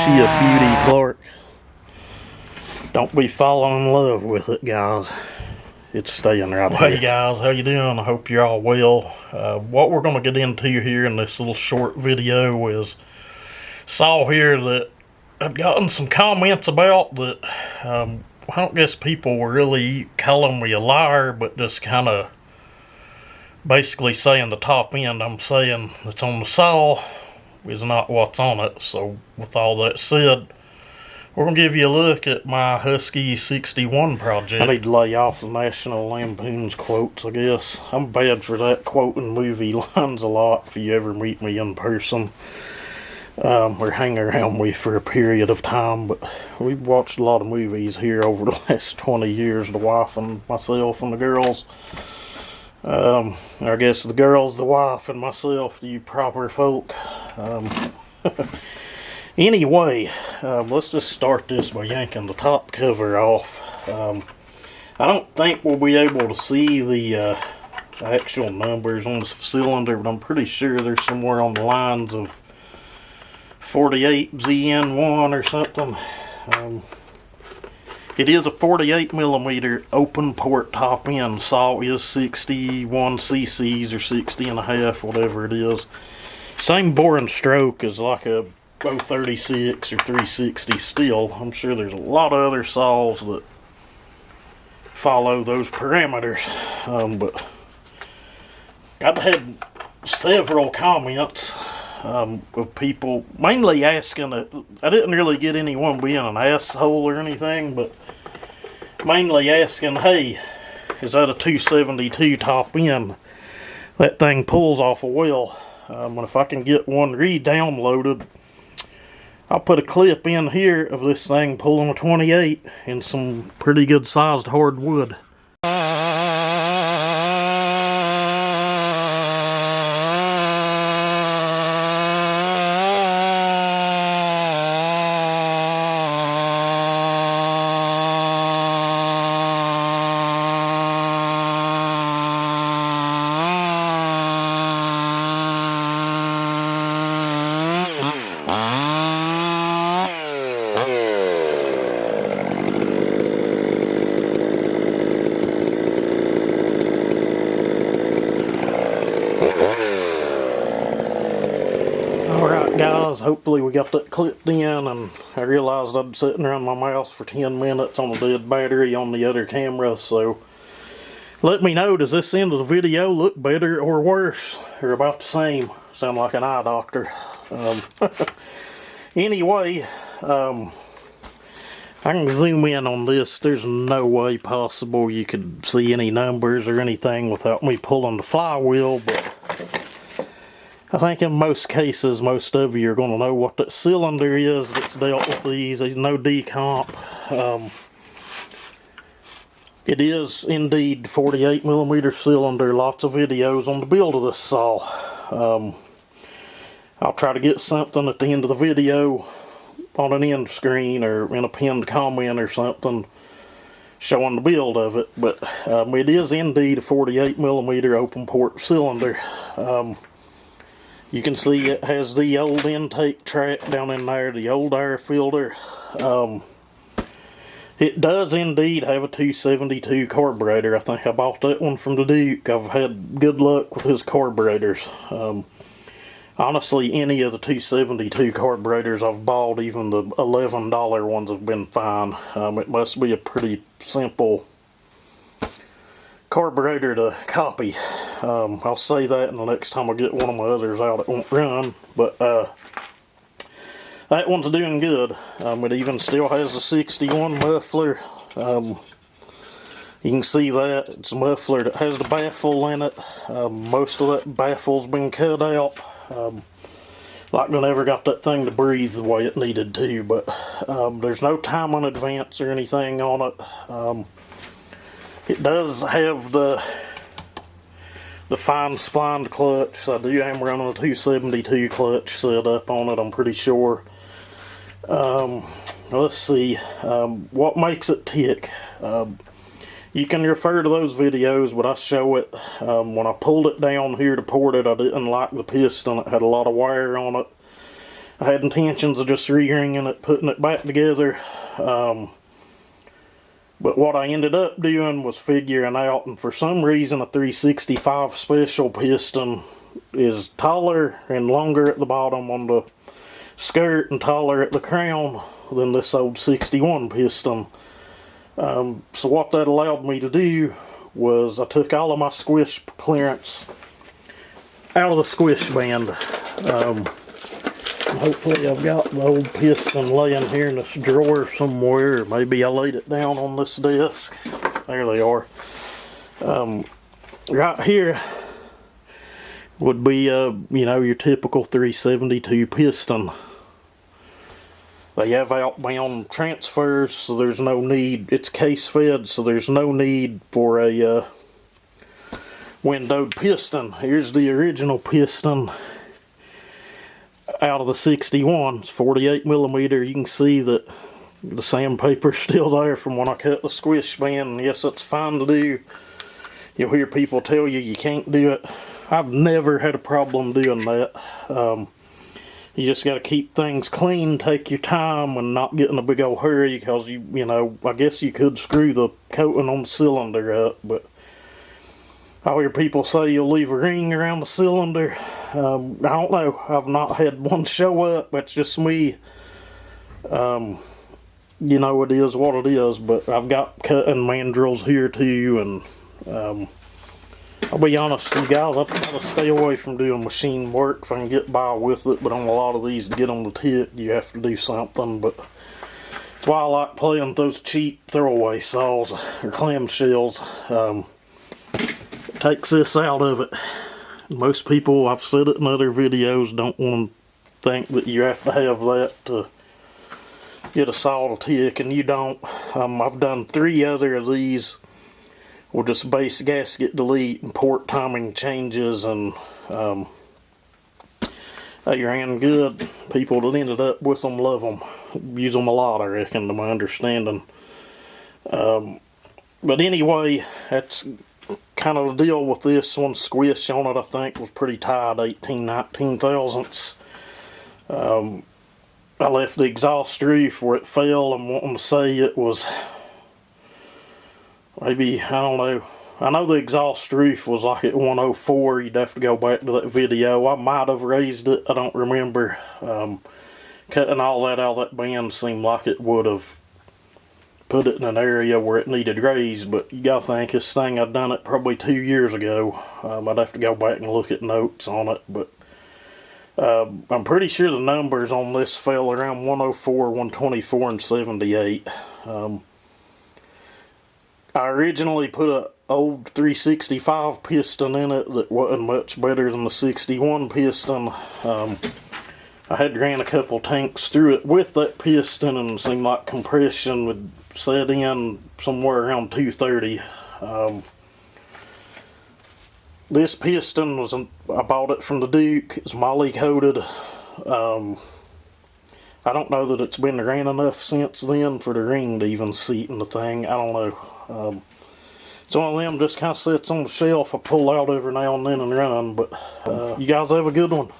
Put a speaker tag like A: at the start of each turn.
A: she a beauty, Clark? Don't be falling in love with it, guys. It's staying right here. Hey guys, how you doing? I hope you're all well. What we're going to get into here in this little short video is, saw here that I've gotten some comments about that. I don't guess people were really calling me a liar, but just kind of basically saying the top end I'm saying that's on the saw is not what's on it. So with all that said, we're going to give you a look at my Husky 61 project. I need to lay off the National Lampoon's quotes, I guess. I'm bad for that, quoting movie lines a lot if you ever meet me in person. Or hang around me for a period of time, but we've watched a lot of movies here over the last 20 years, the wife and myself and the girls. I guess the girls, the wife, and myself, you proper folk. Anyway, let's just start this by yanking the top cover off. I don't think we'll be able to see the actual numbers on the cylinder, but I'm pretty sure there's somewhere on the lines of 48 ZN1 or something. It is a 48mm open port top end. Saw is 61 cc's or 60 and a half, whatever it is. Same bore and stroke as like a 036 or 360 steel. I'm sure there's a lot of other saws that follow those parameters, but I've had several comments of people mainly asking it. I didn't really get anyone being an asshole or anything, but mainly asking, hey, is that a 272 top end? That thing pulls off a well. And if I can get one re-downloaded, I'll put a clip in here of this thing pulling a 28 in some pretty good sized hardwood. Alright guys, hopefully we got that clipped in, and I realized I'd been sitting around my mouth for 10 minutes on a dead battery on the other camera, so let me know, does this end of the video look better or worse, or about the same? Sound like an eye doctor. Anyway, I can zoom in on this. There's no way possible you could see any numbers or anything without me pulling the flywheel, but I think in most cases, most of you are going to know what that cylinder is that's dealt with these. There's no decomp. It is indeed 48mm cylinder. Lots of videos on the build of this saw. I'll try to get something at the end of the video on an end screen or in a pinned comment or something showing the build of it. But it is indeed a 48mm open port cylinder. You can see it has the old intake track down in there, the old air filter. It does indeed have a 272 carburetor. I think I bought that one from the Duke. I've had good luck with his carburetors. Honestly, any of the 272 carburetors I've bought, even the $11 ones, have been fine. It must be a pretty simple carburetor to copy. I'll say that, and the next time I get one of my others out, it won't run. But that one's doing good. It even still has a 61 muffler. You can see that it's a muffler that has the baffle in it. Most of that baffle's been cut out. Like I never got that thing to breathe the way it needed to. But there's no timing advance or anything on it. It does have the fine splined clutch. I am running a 272 clutch set up on it, I'm pretty sure. Let's see, what makes it tick. You can refer to those videos, but I show it. When I pulled it down here to port it, I didn't like the piston. It had a lot of wire on it. I had intentions of just re-ringing it, putting it back together. But what I ended up doing was figuring out, and for some reason a 365 special piston is taller and longer at the bottom on the skirt and taller at the crown than this old 61 piston. So what that allowed me to do was I took all of my squish clearance out of the squish band. Hopefully I've got the old piston laying here in this drawer somewhere. Maybe I laid it down on this desk. There they are. Right here would be you know, your typical 372 piston. They have outbound transfers, so there's no need. It's case fed, so there's no need for a windowed piston. Here's the original piston out of the 61. It's 48 millimeter. You can see that the sandpaper's still there from when I cut the squish band. And yes, it's fine to do. You'll hear people tell you you can't do it. I've never had a problem doing that. You just got to keep things clean, take your time, and not get in a big old hurry, because you know, I guess you could screw the coating on the cylinder up, but I hear people say you'll leave a ring around the cylinder. I don't know. I've not had one show up. That's just me. You know, it is what it is, but I've got cutting mandrels here too, and I'll be honest with you guys, I try to stay away from doing machine work if I can get by with it, but on a lot of these, to get them to tick, you have to do something. But that's why I like playing with those cheap throwaway saws or clamshells. It takes this out of it. Most people, I've said it in other videos, don't want to think that you have to have that to get a saw to tick, and you don't. I've done 3 other of these with just base gasket delete and port timing changes, and they ran good. People that ended up with them love them. Use them a lot, I reckon, to my understanding. But anyway, that's kind of the deal with this one. Squish on it, I think, was pretty tight, 18-19 thousandths. I left the exhaust roof where it fell. I'm wanting to say it was maybe, I don't know. I know the exhaust roof was like at 104. You'd have to go back to that video. I might have raised it. I don't remember. Cutting all that out of that band seemed like it would have put it in an area where it needed raised. But you gotta think, this thing, I'd done it probably 2 years ago. I'd have to go back and look at notes on it. But I'm pretty sure the numbers on this fell around 104, 124, and 78. I originally put a old 365 piston in it that wasn't much better than the 61 piston. I had ran a couple tanks through it with that piston, and it seemed like compression would set in somewhere around 230. This piston was, I bought it from the Duke. It's moly coated. I don't know that it's been ran enough since then for the ring to even seat in the thing. I don't know. It's one of them just kind of sits on the shelf. I pull out every now and then and run. But you guys have a good one.